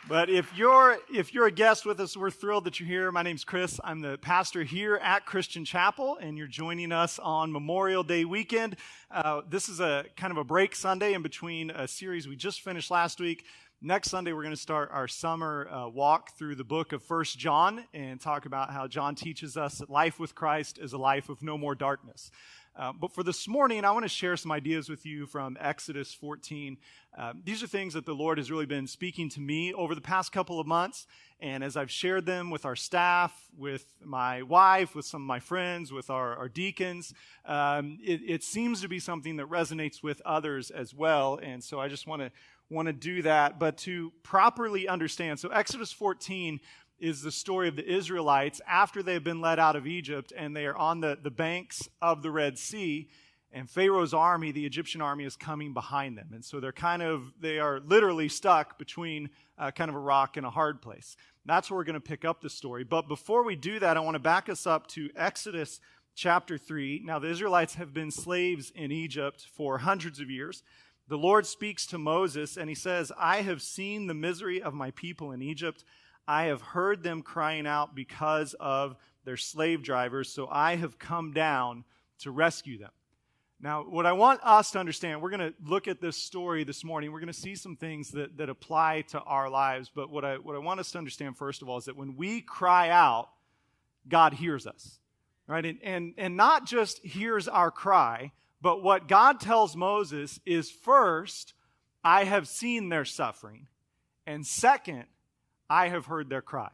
But if you're a guest with us, we're thrilled that you're here. My name's Chris. I'm the pastor here at Christian Chapel, and you're joining us on Memorial Day weekend. This is a kind of a break Sunday in between a series we just finished last week. Next Sunday, we're going to start our summer walk through the book of 1 John and talk about how John teaches us that life with Christ is a life of no more darkness. But for this morning, I want to share some ideas with you from Exodus 14. These are things that the Lord has really been speaking to me over the past couple of months. And as I've shared them with our staff, with my wife, with some of my friends, with our deacons, it seems to be something that resonates with others as well. And so I just want to do that. But to properly understand, so Exodus 14 is the story of the Israelites after they've been led out of Egypt, and they are on the banks of the Red Sea, and Pharaoh's army, the Egyptian army, is coming behind them. And so they are literally stuck between kind of a rock and a hard place. That's where we're going to pick up the story. But before we do that, I want to back us up to Exodus chapter 3. Now, the Israelites have been slaves in Egypt for hundreds of years. The Lord speaks to Moses, and he says, "I have seen the misery of my people in Egypt. I have heard them crying out because of their slave drivers, so I have come down to rescue them." Now, what I want us to understand, we're going to look at this story this morning. We're going to see some things that apply to our lives. But what I want us to understand, first of all, is that when we cry out, God hears us, right? And not just hears our cry, but what God tells Moses is, first, I have seen their suffering, and second, I have heard their cry.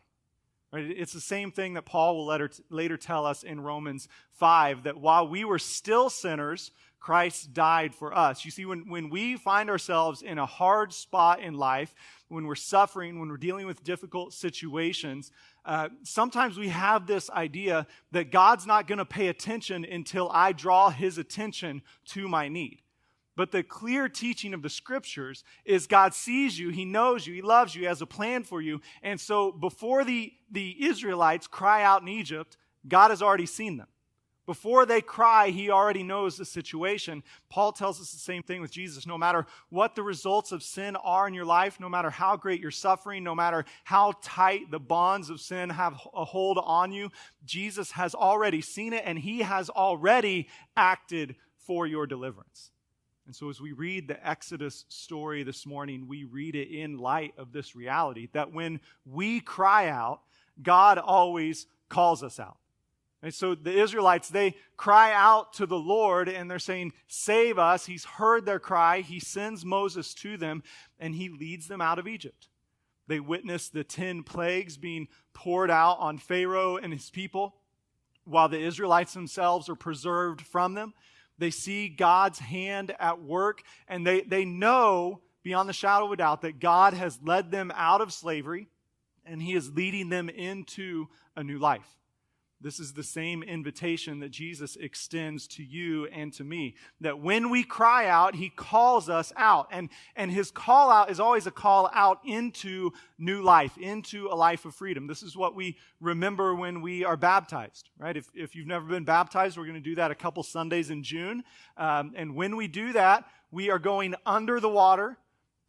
Right? It's the same thing that Paul will later tell us in Romans 5, that while we were still sinners, Christ died for us. You see, when we find ourselves in a hard spot in life, when we're suffering, when we're dealing with difficult situations, sometimes we have this idea that God's not going to pay attention until I draw his attention to my need. But the clear teaching of the Scriptures is God sees you, he knows you, he loves you, he has a plan for you. And so before the Israelites cry out in Egypt, God has already seen them. Before they cry, he already knows the situation. Paul tells us the same thing with Jesus. No matter what the results of sin are in your life, no matter how great your suffering, no matter how tight the bonds of sin have a hold on you, Jesus has already seen it, and he has already acted for your deliverance. And so as we read the Exodus story this morning, we read it in light of this reality that when we cry out, God always calls us out. And so the Israelites, they cry out to the Lord and they're saying, "Save us." He's heard their cry. He sends Moses to them and he leads them out of Egypt. They witness the 10 plagues being poured out on Pharaoh and his people while the Israelites themselves are preserved from them. They see God's hand at work, and they know beyond the shadow of a doubt that God has led them out of slavery, and he is leading them into a new life. This is the same invitation that Jesus extends to you and to me, that when we cry out, he calls us out. And his call out is always a call out into new life, into a life of freedom. This is what we remember when we are baptized, right? If you've never been baptized, we're going to do that a couple Sundays in June. And when we do that, we are going under the water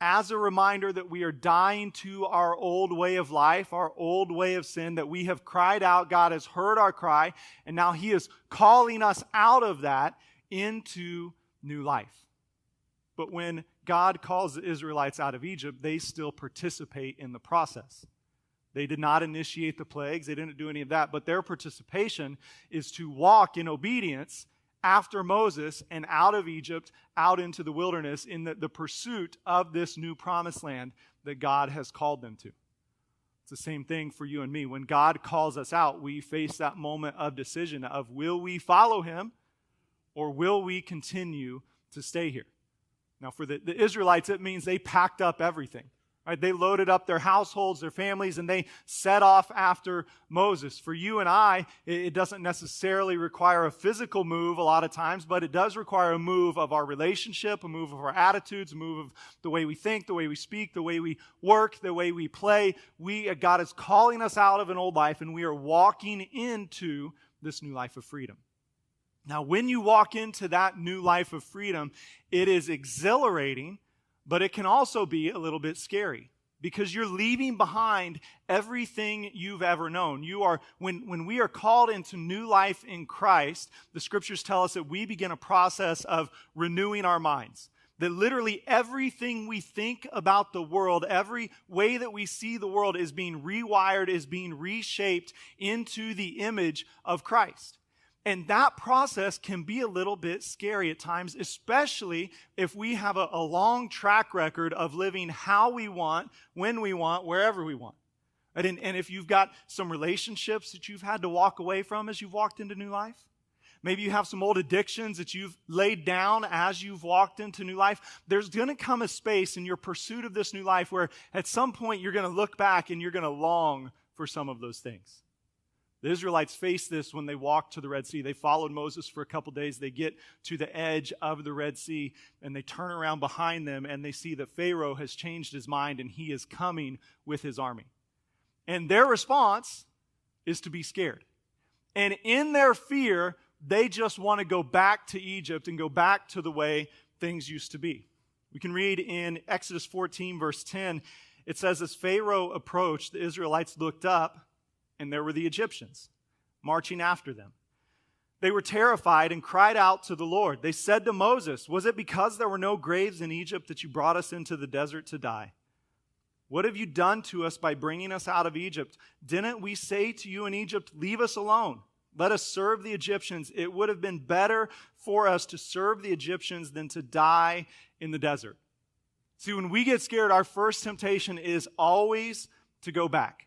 as a reminder that we are dying to our old way of life, our old way of sin, that we have cried out. God has heard our cry, and now he is calling us out of that into new life. But when God calls the Israelites out of Egypt, they still participate in the process. They did not initiate the plagues. They didn't do any of that, but their participation is to walk in obedience after Moses and out of Egypt, out into the wilderness in the pursuit of this new promised land that God has called them to. It's the same thing for you and me. When God calls us out, we face that moment of decision of, will we follow him or will we continue to stay here? Now, for the Israelites, it means they packed up everything. Right? They loaded up their households, their families, and they set off after Moses. For you and I, it doesn't necessarily require a physical move a lot of times, but it does require a move of our relationship, a move of our attitudes, a move of the way we think, the way we speak, the way we work, the way we play. God is calling us out of an old life, and we are walking into this new life of freedom. Now, when you walk into that new life of freedom, it is exhilarating, but it can also be a little bit scary. because you're leaving behind everything you've ever known. When we are called into new life in Christ, the scriptures tell us that we begin a process of renewing our minds. That literally everything we think about the world, every way that we see the world is being rewired, is being reshaped into the image of Christ. And that process can be a little bit scary at times, especially if we have a long track record of living how we want, when we want, wherever we want. And if you've got some relationships that you've had to walk away from as you've walked into new life, maybe you have some old addictions that you've laid down as you've walked into new life, there's going to come a space in your pursuit of this new life where at some point you're going to look back and you're going to long for some of those things. The Israelites faced this when they walked to the Red Sea. They followed Moses for a couple days. They get to the edge of the Red Sea, and they turn around behind them, and they see that Pharaoh has changed his mind, and he is coming with his army. And their response is to be scared. And in their fear, they just want to go back to Egypt and go back to the way things used to be. We can read in Exodus 14, verse 10, it says, as Pharaoh approached, the Israelites looked up, and there were the Egyptians marching after them. They were terrified and cried out to the Lord. They said to Moses, was it because there were no graves in Egypt that you brought us into the desert to die? What have you done to us by bringing us out of Egypt? Didn't we say to you in Egypt, leave us alone? Let us serve the Egyptians. It would have been better for us to serve the Egyptians than to die in the desert. See, when we get scared, our first temptation is always to go back.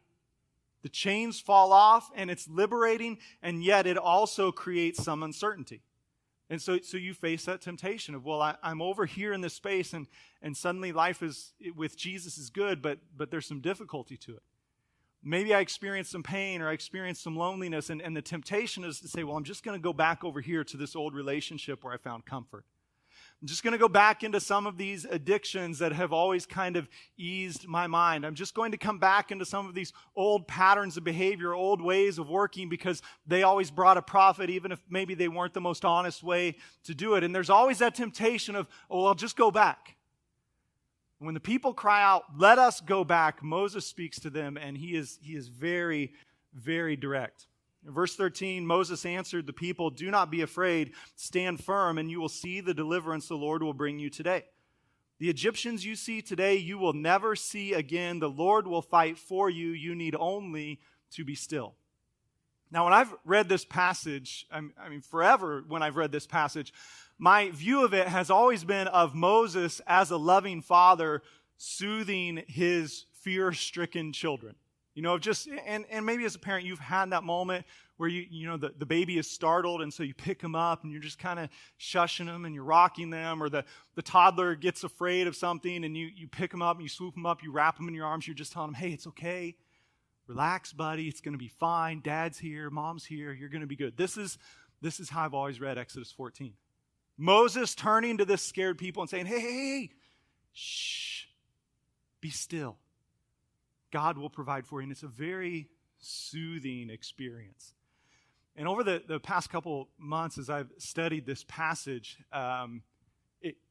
The chains fall off, and it's liberating, and yet it also creates some uncertainty. And so you face that temptation of, well, I'm over here in this space, and suddenly life is with Jesus is good, but there's some difficulty to it. Maybe I experienced some pain or I experienced some loneliness, and the temptation is to say, well, I'm just going to go back over here to this old relationship where I found comfort. I'm just going to go back into some of these addictions that have always kind of eased my mind. I'm just going to come back into some of these old patterns of behavior, old ways of working because they always brought a profit, even if maybe they weren't the most honest way to do it. And there's always that temptation of, oh, well, I'll just go back. When the people cry out, let us go back, Moses speaks to them, and he is very, very direct. In verse 13, Moses answered the people, do not be afraid, stand firm, and you will see the deliverance the Lord will bring you today. The Egyptians you see today, you will never see again. The Lord will fight for you. You need only to be still. Now, when I've read this passage, forever when I've read this passage, my view of it has always been of Moses as a loving father soothing his fear-stricken children. You know, and maybe as a parent, you've had that moment where the baby is startled, and so you pick them up, and you're just kind of shushing them, and you're rocking them, or the toddler gets afraid of something, and you pick them up, and you swoop them up, you wrap them in your arms, you're just telling them, hey, it's okay. Relax, buddy. It's going to be fine. Dad's here. Mom's here. You're going to be good. This is how I've always read Exodus 14. Moses turning to this scared people and saying, hey, shh, be still. God will provide for you. And it's a very soothing experience. And over the past couple months as I've studied this passage,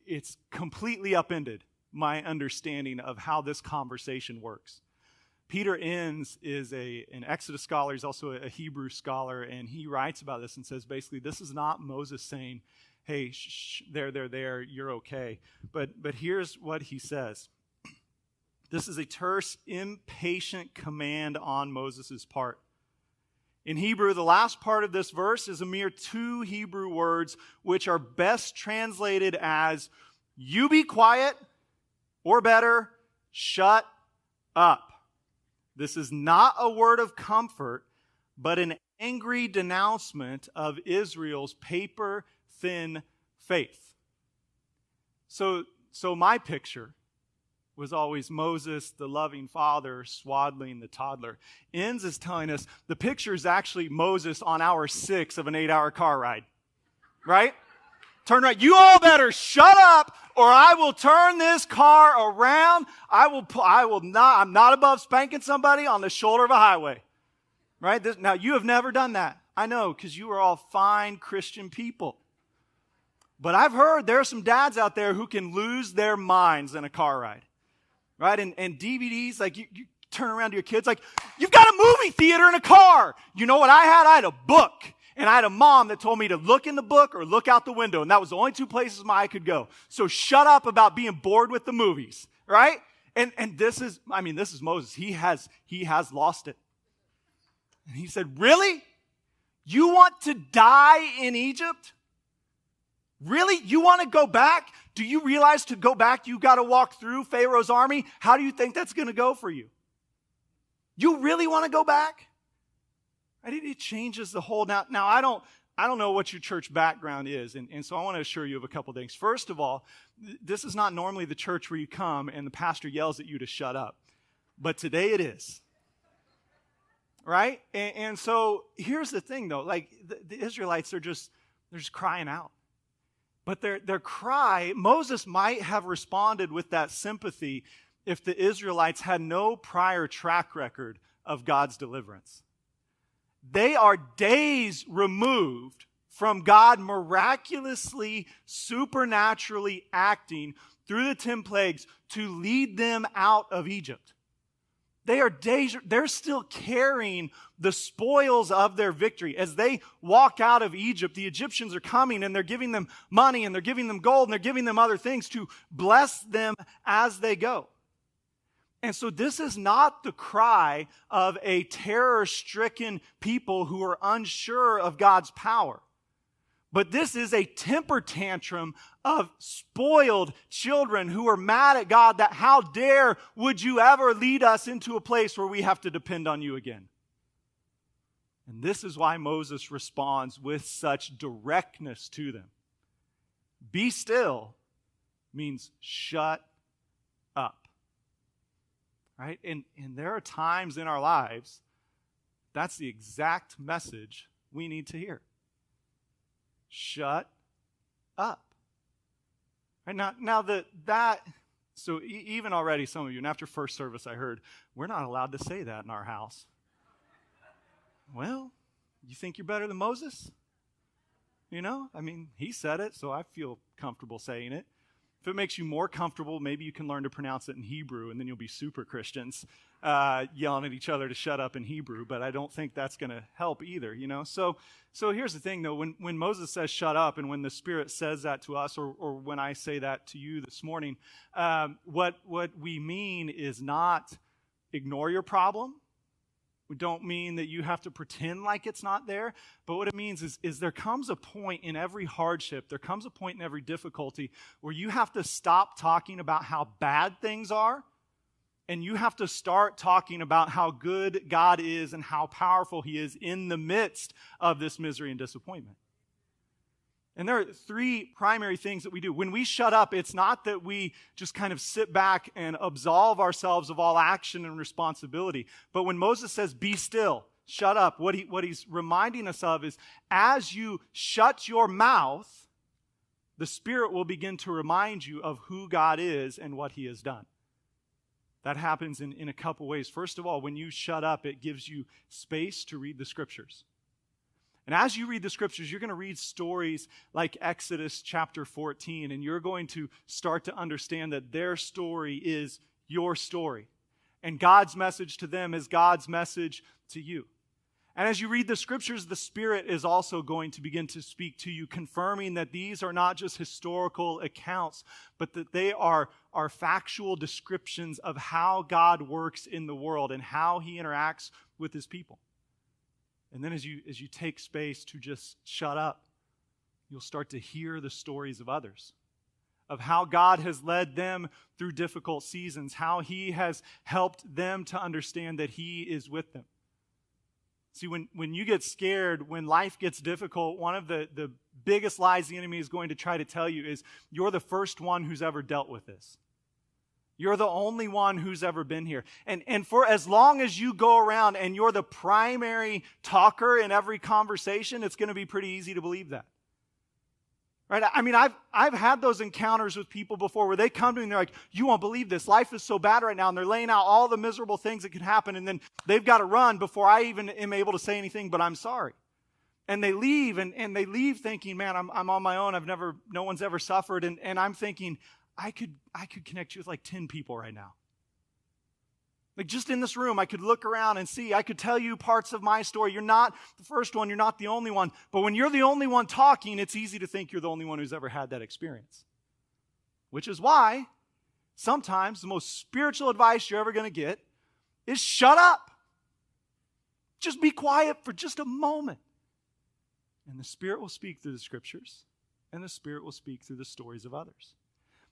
it's completely upended my understanding of how this conversation works. Peter Enns is an Exodus scholar. He's also a Hebrew scholar, and he writes about this and says basically this is not Moses saying, hey, shh, there, you're okay. But here's what he says. This is a terse, impatient command on Moses' part. In Hebrew, the last part of this verse is a mere 2 Hebrew words, which are best translated as, you be quiet, or better, shut up. This is not a word of comfort, but an angry denouncement of Israel's paper-thin faith. So my picture was always Moses, the loving father, swaddling the toddler. Enns is telling us the picture is actually Moses on hour 6 of an 8-hour car ride. Right? Turn right. You all better shut up or I will turn this car around. I'm not above spanking somebody on the shoulder of a highway. Right? Now, you have never done that. I know, because you are all fine Christian people. But I've heard there are some dads out there who can lose their minds in a car ride. right? And DVDs, like you turn around to your kids, like, you've got a movie theater in a car. You know what I had? I had a book. And I had a mom that told me to look in the book or look out the window. And that was the only two places I could go. So shut up about being bored with the movies, right? And this is Moses. He has lost it. And he said, really? You want to die in Egypt? Really? You want to go back? Do you realize to go back, you got to walk through Pharaoh's army? How do you think that's going to go for you? You really want to go back? Right? It changes the whole. Now I don't know what your church background is, and so I want to assure you of a couple things. First of all, this is not normally the church where you come and the pastor yells at you to shut up. But today it is. Right? And so here's the thing, though. Like, the Israelites, they're just crying out. But their cry, Moses might have responded with that sympathy if the Israelites had no prior track record of God's deliverance. They are days removed from God miraculously, supernaturally acting through the 10 plagues to lead them out of Egypt. They're still carrying the spoils of their victory. As they walk out of Egypt, the Egyptians are coming and they're giving them money and they're giving them gold and they're giving them other things to bless them as they go. And so this is not the cry of a terror-stricken people who are unsure of God's power. But this is a temper tantrum of spoiled children who are mad at God that how dare would you ever lead us into a place where we have to depend on you again. And this is why Moses responds with such directness to them. Be still means shut up. Right? And there are times in our lives that's the exact message we need to hear. Shut up. Right? So even already some of you, and after first service I heard, we're not allowed to say that in our house. Well, you think you're better than Moses? You know, I mean, he said it, so I feel comfortable saying it. If it makes you more comfortable, maybe you can learn to pronounce it in Hebrew, and then you'll be super Christians yelling at each other to shut up in Hebrew, but I don't think that's going to help either, you know? So here's the thing, though. When Moses says shut up, and when the Spirit says that to us, or when I say that to you this morning, what we mean is not ignore your problem. We don't mean that you have to pretend like it's not there, but what it means is there comes a point in every hardship, there comes a point in every difficulty where you have to stop talking about how bad things are, and you have to start talking about how good God is and how powerful He is in the midst of this misery and disappointment. And there are three primary things that we do. When we shut up, it's not that we just kind of sit back and absolve ourselves of all action and responsibility. But when Moses says, be still, shut up, what he's reminding us of is as you shut your mouth, the Spirit will begin to remind you of who God is and what He has done. That happens in a couple ways. First of all, when you shut up, it gives you space to read the Scriptures. And as you read the Scriptures, you're going to read stories like Exodus chapter 14, and you're going to start to understand that their story is your story. And God's message to them is God's message to you. And as you read the Scriptures, the Spirit is also going to begin to speak to you, confirming that these are not just historical accounts, but that they are factual descriptions of how God works in the world and how He interacts with His people. And then as you take space to just shut up, you'll start to hear the stories of others, of how God has led them through difficult seasons, how He has helped them to understand that He is with them. See, when you get scared, when life gets difficult, one of the biggest lies the enemy is going to try to tell you is you're the first one who's ever dealt with this. You're the only one who's ever been here. And for as long as you go around and you're the primary talker in every conversation, it's going to be pretty easy to believe that. Right? I mean, I've had those encounters with people before where they come to me and they're like, you won't believe this. Life is so bad right now. And they're laying out all the miserable things that could happen. And then they've got to run before I even am able to say anything, but I'm sorry. And they leave and they leave thinking, man, I'm on my own. No one's ever suffered. And I'm thinking, I could connect you with like 10 people right now. Like just in this room, I could look around and see, I could tell you parts of my story. You're not the first one, you're not the only one. But when you're the only one talking, it's easy to think you're the only one who's ever had that experience. Which is why sometimes the most spiritual advice you're ever going to get is shut up. Just be quiet for just a moment. And the Spirit will speak through the Scriptures, and the Spirit will speak through the stories of others.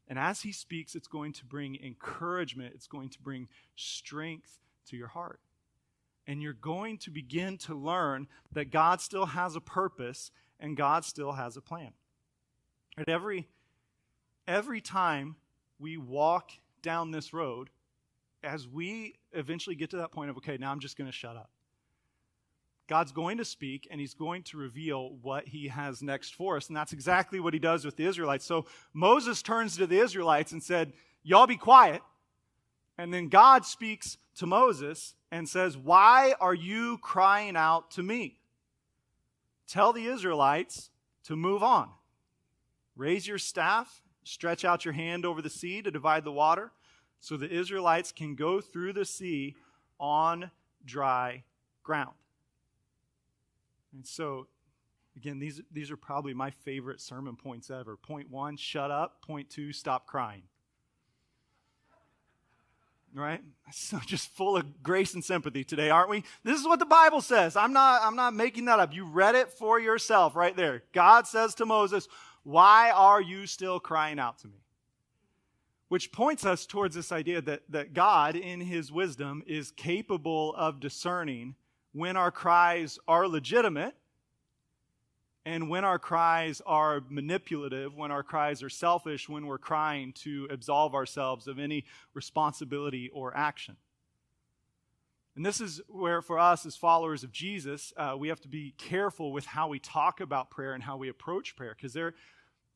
And as He speaks, it's going to bring encouragement. It's going to bring strength to your heart. And you're going to begin to learn that God still has a purpose and God still has a plan. And every time we walk down this road, as we eventually get to that point of, okay, now I'm just going to shut up. God's going to speak, and He's going to reveal what He has next for us. And that's exactly what He does with the Israelites. So Moses turns to the Israelites and said, y'all be quiet. And then God speaks to Moses and says, why are you crying out to me? Tell the Israelites to move on. Raise your staff, stretch out your hand over the sea to divide the water, so the Israelites can go through the sea on dry ground. And so, again, these are probably my favorite sermon points ever. Point 1, shut up. Point 2, stop crying. Right? So just full of grace and sympathy today, aren't we? This is what the Bible says. I'm not making that up. You read it for yourself right there. God says to Moses, why are you still crying out to me? Which points us towards this idea that God, in His wisdom, is capable of discerning when our cries are legitimate and when our cries are manipulative, when our cries are selfish, when we're crying to absolve ourselves of any responsibility or action. And this is where, for us as followers of Jesus, we have to be careful with how we talk about prayer and how we approach prayer, because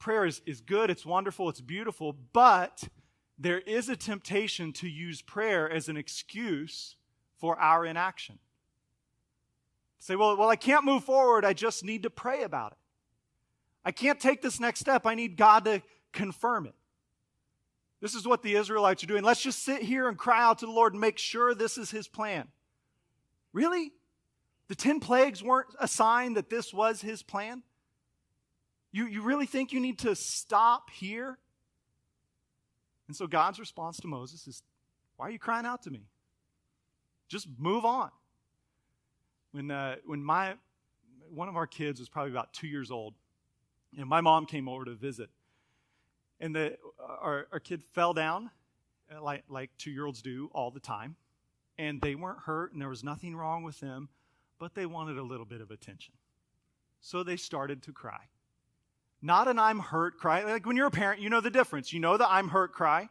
prayer is good, it's wonderful, it's beautiful, but there is a temptation to use prayer as an excuse for our inaction. Say, well, I can't move forward. I just need to pray about it. I can't take this next step. I need God to confirm it. This is what the Israelites are doing. Let's just sit here and cry out to the Lord and make sure this is His plan. Really? The 10 plagues weren't a sign that this was His plan? You really think you need to stop here? And so God's response to Moses is, why are you crying out to me? Just move on. When one of our kids was probably about 2 years old, and my mom came over to visit, and our kid fell down like 2-year-olds do all the time, and they weren't hurt, and there was nothing wrong with them, but they wanted a little bit of attention. So they started to cry. Not an I'm hurt cry. Like when you're a parent, you know the difference. You know the I'm hurt cry.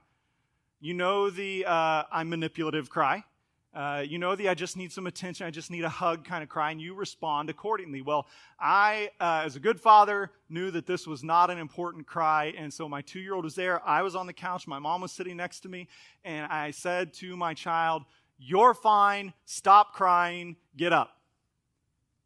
You know the I'm manipulative cry. You know the I just need some attention, I just need a hug kind of cry, and you respond accordingly. Well, I, as a good father, knew that this was not an important cry, and so my 2-year-old was there. I was on the couch, my mom was sitting next to me, and I said to my child, you're fine, stop crying, get up.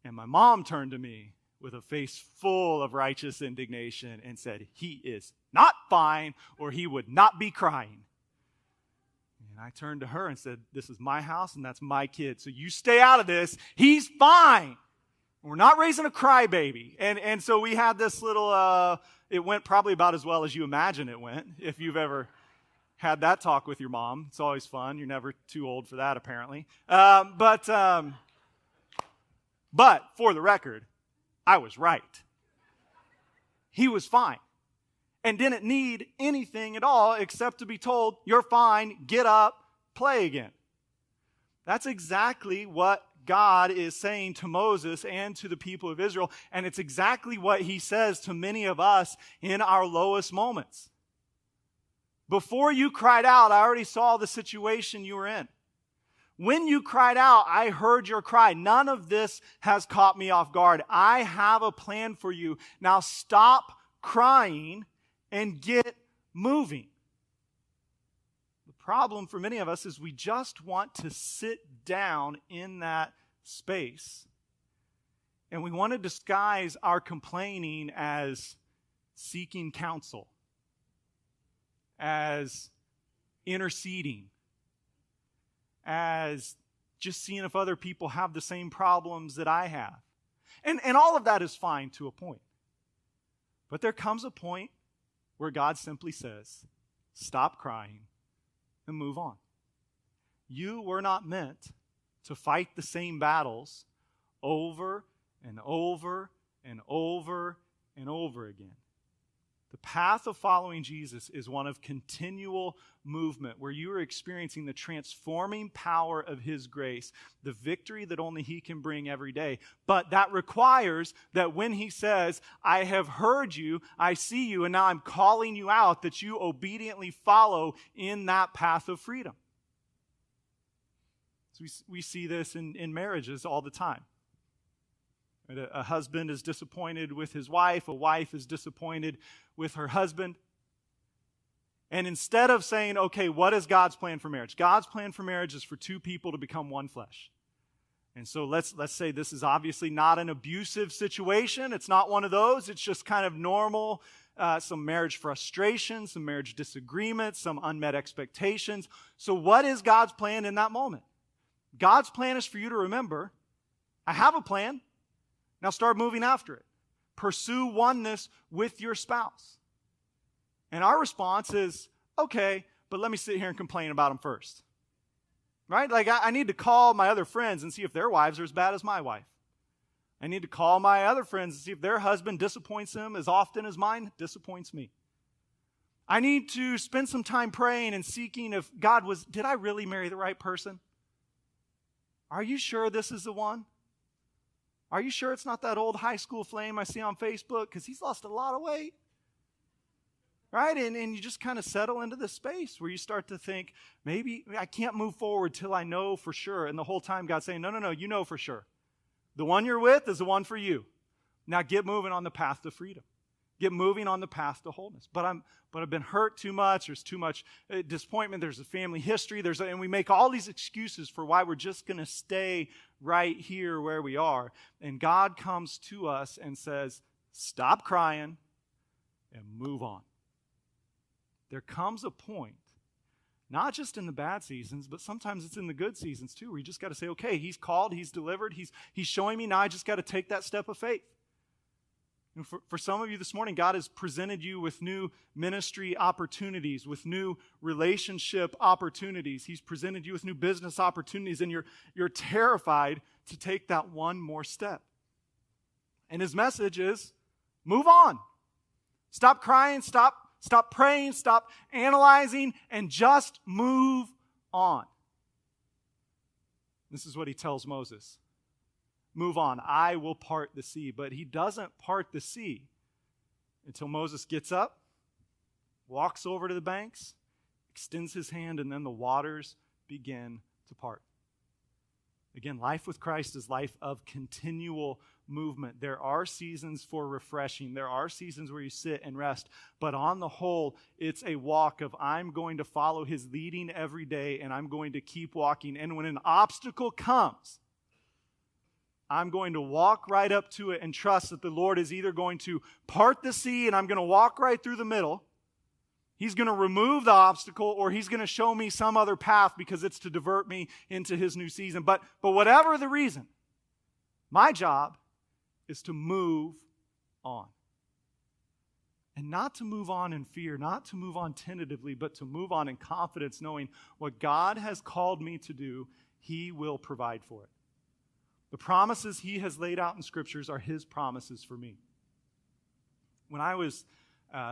And my mom turned to me with a face full of righteous indignation and said, he is not fine, or he would not be crying. And I turned to her and said, this is my house and that's my kid. So you stay out of this. He's fine. We're not raising a crybaby. And so we had this little, it went probably about as well as you imagine it went. If you've ever had that talk with your mom, it's always fun. You're never too old for that, apparently. But for the record, I was right. He was fine. And didn't need anything at all except to be told, you're fine, get up, play again. That's exactly what God is saying to Moses and to the people of Israel, and it's exactly what He says to many of us in our lowest moments. Before you cried out, I already saw the situation you were in. When you cried out, I heard your cry. None of this has caught me off guard. I have a plan for you. Now stop crying and get moving. The problem for many of us is we just want to sit down in that space, and we want to disguise our complaining as seeking counsel, as interceding, as just seeing if other people have the same problems that I have. And all of that is fine to a point. But there comes a point where God simply says, stop crying and move on. You were not meant to fight the same battles over and over and over and over again. The path of following Jesus is one of continual movement where you are experiencing the transforming power of His grace, the victory that only He can bring every day. But that requires that when He says, I have heard you, I see you, and now I'm calling you out, that you obediently follow in that path of freedom. So we see this in marriages all the time. A husband is disappointed with his wife. A wife is disappointed with her husband. And instead of saying, okay, what is God's plan for marriage? God's plan for marriage is for two people to become one flesh. And so let's say this is obviously not an abusive situation. It's not one of those. It's just kind of normal, some marriage frustration, some marriage disagreements, some unmet expectations. So what is God's plan in that moment? God's plan is for you to remember, I have a plan. Now start moving after it. Pursue oneness with your spouse. And our response is, okay, but let me sit here and complain about them first. Right? Like I need to call my other friends and see if their wives are as bad as my wife. I need to call my other friends and see if their husband disappoints them as often as mine disappoints me. I need to spend some time praying and seeking if did I really marry the right person? Are you sure this is the one? Are you sure it's not that old high school flame I see on Facebook? Because he's lost a lot of weight. Right? And you just kind of settle into this space where you start to think, maybe I can't move forward till I know for sure. And the whole time God's saying, no, you know for sure. The one you're with is the one for you. Now get moving on the path to freedom. Get moving on the path to wholeness. But I've been hurt too much. There's too much disappointment. There's a family history. And we make all these excuses for why we're just going to stay right here where we are. And God comes to us and says, stop crying and move on. There comes a point, not just in the bad seasons, but sometimes it's in the good seasons too, where you just got to say, okay, He's called, He's delivered, He's showing me, now I just got to take that step of faith. And for some of you this morning, God has presented you with new ministry opportunities, with new relationship opportunities. He's presented you with new business opportunities, and you're terrified to take that one more step. And His message is, move on. Stop crying, stop praying, stop analyzing, and just move on. This is what He tells Moses. Move on, I will part the sea. But He doesn't part the sea until Moses gets up, walks over to the banks, extends his hand, and then the waters begin to part. Again, life with Christ is life of continual movement. There are seasons for refreshing. There are seasons where you sit and rest. But on the whole, it's a walk of I'm going to follow His leading every day, and I'm going to keep walking. And when an obstacle comes, I'm going to walk right up to it and trust that the Lord is either going to part the sea and I'm going to walk right through the middle. He's going to remove the obstacle, or He's going to show me some other path because it's to divert me into His new season. But whatever the reason, my job is to move on. And not to move on in fear, not to move on tentatively, but to move on in confidence, knowing what God has called me to do, He will provide for it. The promises He has laid out in Scriptures are His promises for me. When I was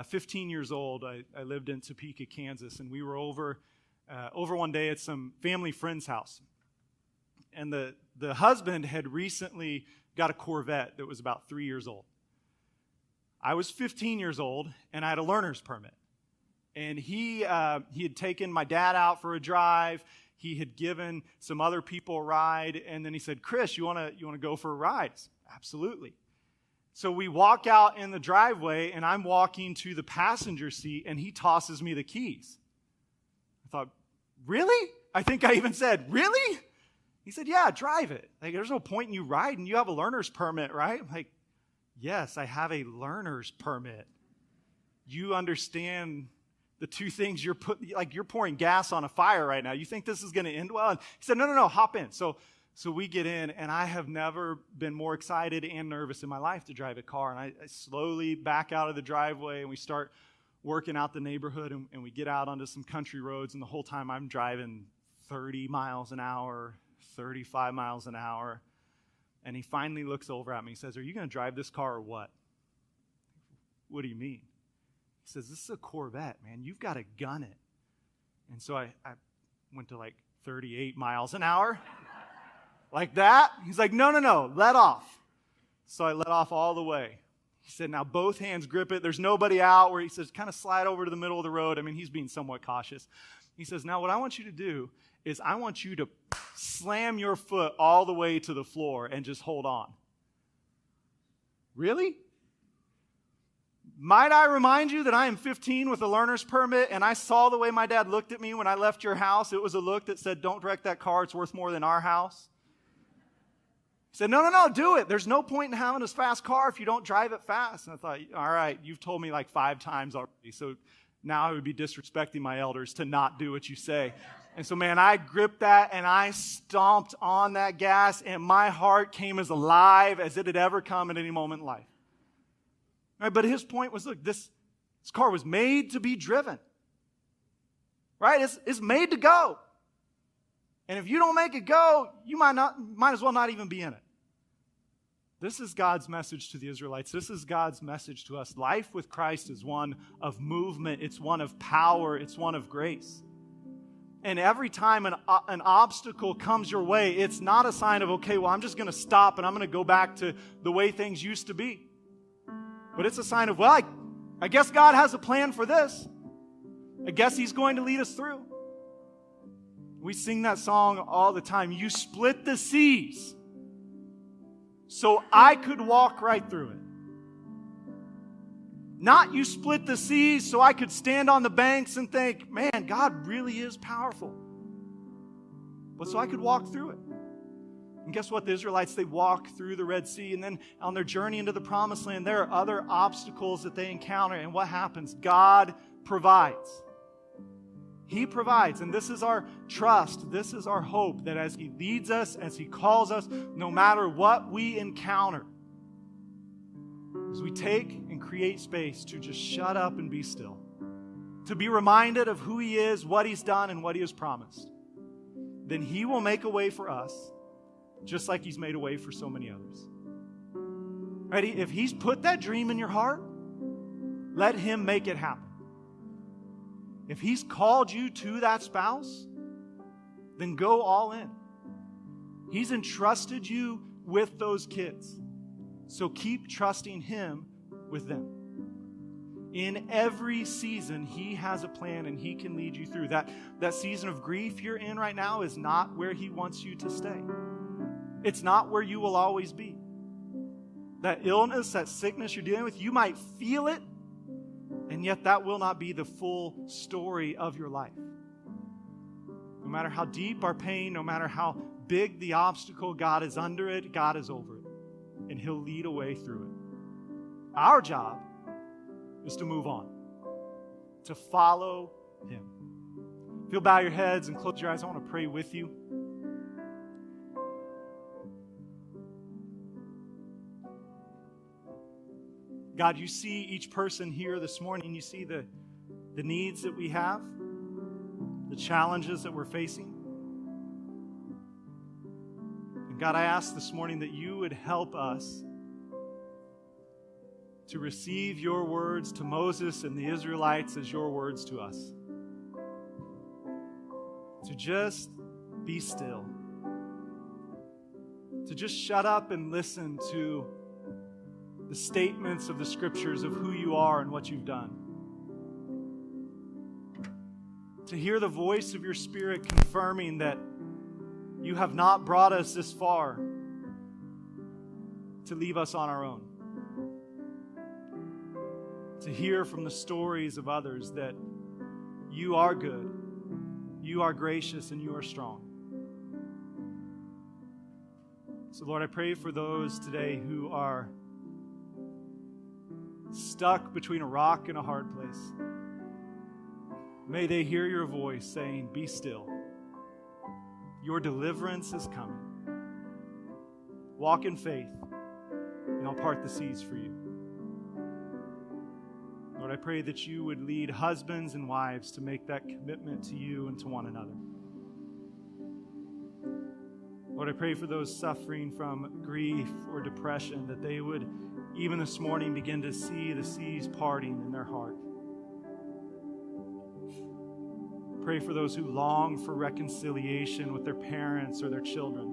15 years old, I lived in Topeka, Kansas, and we were over one day at some family friend's house. And the husband had recently got a Corvette that was about 3 years old. I was 15 years old, and I had a learner's permit. And he had taken my dad out for a drive. He had given some other people a ride, and then he said, Chris, you want to go for a ride? I said, absolutely. So we walk out in the driveway, and I'm walking to the passenger seat, and he tosses me the keys. I thought, really? I think I even said, really? He said, yeah, drive it. Like, there's no point in you riding. You have a learner's permit, right? I'm like, yes, I have a learner's permit. You understand the two things you're pouring gas on a fire right now. You think this is going to end well? And he said, no, hop in. So we get in, and I have never been more excited and nervous in my life to drive a car. And I slowly back out of the driveway, and we start working out the neighborhood, and we get out onto some country roads, and the whole time I'm driving 30 miles an hour, 35 miles an hour. And he finally looks over at me and says, "Are you going to drive this car or what?" "What do you mean?" He says, "This is a Corvette, man. You've got to gun it." And so I went to like 38 miles an hour, like that. He's like, no, let off. So I let off all the way. He said, "Now both hands grip it. There's nobody out," where he says, kind of slide over to the middle of the road. I mean, he's being somewhat cautious. He says, "Now what I want you to do is I want you to slam your foot all the way to the floor and just hold on." Really? Might I remind you that I am 15 with a learner's permit, and I saw the way my dad looked at me when I left your house. It was a look that said, "Don't wreck that car. It's worth more than our house." He said, no, do it. There's no point in having this fast car if you don't drive it fast. And I thought, all right, you've told me like 5 times already, so now I would be disrespecting my elders to not do what you say. And so, man, I gripped that, and I stomped on that gas, and my heart came as alive as it had ever come at any moment in life. Right, but his point was, look, this car was made to be driven. Right? It's made to go. And if you don't make it go, you might as well not even be in it. This is God's message to the Israelites. This is God's message to us. Life with Christ is one of movement. It's one of power. It's one of grace. And every time an obstacle comes your way, it's not a sign of, okay, well, I'm just going to stop and I'm going to go back to the way things used to be. But it's a sign of, well, I guess God has a plan for this. I guess He's going to lead us through. We sing that song all the time. You split the seas so I could walk right through it. Not you split the seas so I could stand on the banks and think, man, God really is powerful. But so I could walk through it. And guess what? The Israelites, they walk through the Red Sea, and then on their journey into the Promised Land, there are other obstacles that they encounter. And what happens? God provides. He provides, and this is our trust. This is our hope, that as He leads us, as He calls us, no matter what we encounter, as we take and create space to just shut up and be still, to be reminded of who He is, what He's done, and what He has promised, then He will make a way for us, just like He's made a way for so many others. Right? If He's put that dream in your heart, let Him make it happen. If He's called you to that spouse, then go all in. He's entrusted you with those kids. So keep trusting Him with them. In every season, He has a plan, and He can lead you through. That season of grief you're in right now is not where He wants you to stay. It's not where you will always be. That illness, that sickness you're dealing with, you might feel it, and yet that will not be the full story of your life. No matter how deep our pain, no matter how big the obstacle, God is under it, God is over it. And He'll lead a way through it. Our job is to move on, to follow Him. If you'll bow your heads and close your eyes, I want to pray with you. God, You see each person here this morning. You see the needs that we have, the challenges that we're facing. And God, I ask this morning that You would help us to receive Your words to Moses and the Israelites as Your words to us. To just be still. To just shut up and listen to the statements of the Scriptures of who You are and what You've done. To hear the voice of Your Spirit confirming that You have not brought us this far to leave us on our own. To hear from the stories of others that You are good, You are gracious, and You are strong. So Lord, I pray for those today who are stuck between a rock and a hard place. May they hear your voice saying, "Be still. Your deliverance is coming. Walk in faith, and I'll part the seas for you." Lord, I pray that you would lead husbands and wives to make that commitment to you and to one another. Lord, I pray for those suffering from grief or depression, that they would, even this morning, begin to see the seas parting in their heart. Pray for those who long for reconciliation with their parents or their children.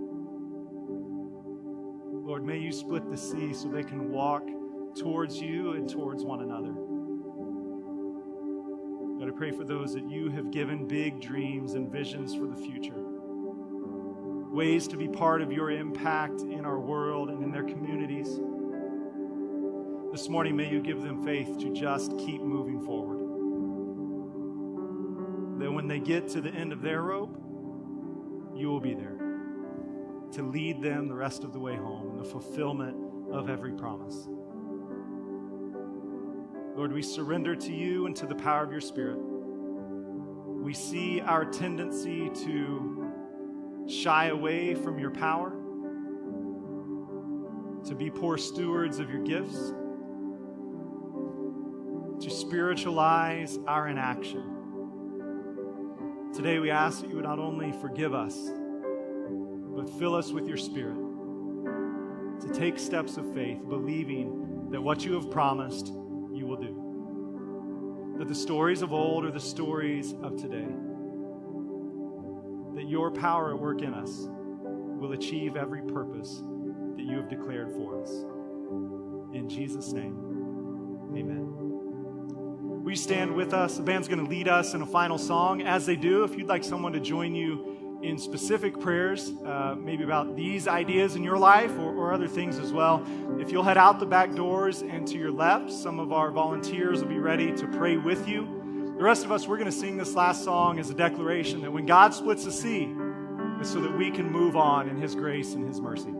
Lord, may you split the sea so they can walk towards you and towards one another. God, I pray for those that you have given big dreams and visions for the future, ways to be part of your impact in our world and in their communities. This morning, may you give them faith to just keep moving forward. That when they get to the end of their rope, you will be there to lead them the rest of the way home in the fulfillment of every promise. Lord, we surrender to you and to the power of your Spirit. We see our tendency to shy away from your power, to be poor stewards of your gifts, to spiritualize our inaction. Today we ask that you would not only forgive us, but fill us with your Spirit to take steps of faith, believing that what you have promised, you will do. That the stories of old are the stories of today. That your power at work in us will achieve every purpose that you have declared for us. In Jesus' name, amen. Will you stand with us? The band's going to lead us in a final song. As they do, if you'd like someone to join you in specific prayers, maybe about these ideas in your life or other things as well, if you'll head out the back doors and to your left, some of our volunteers will be ready to pray with you. The rest of us, we're going to sing this last song as a declaration that when God splits the sea, it's so that we can move on in his grace and his mercy.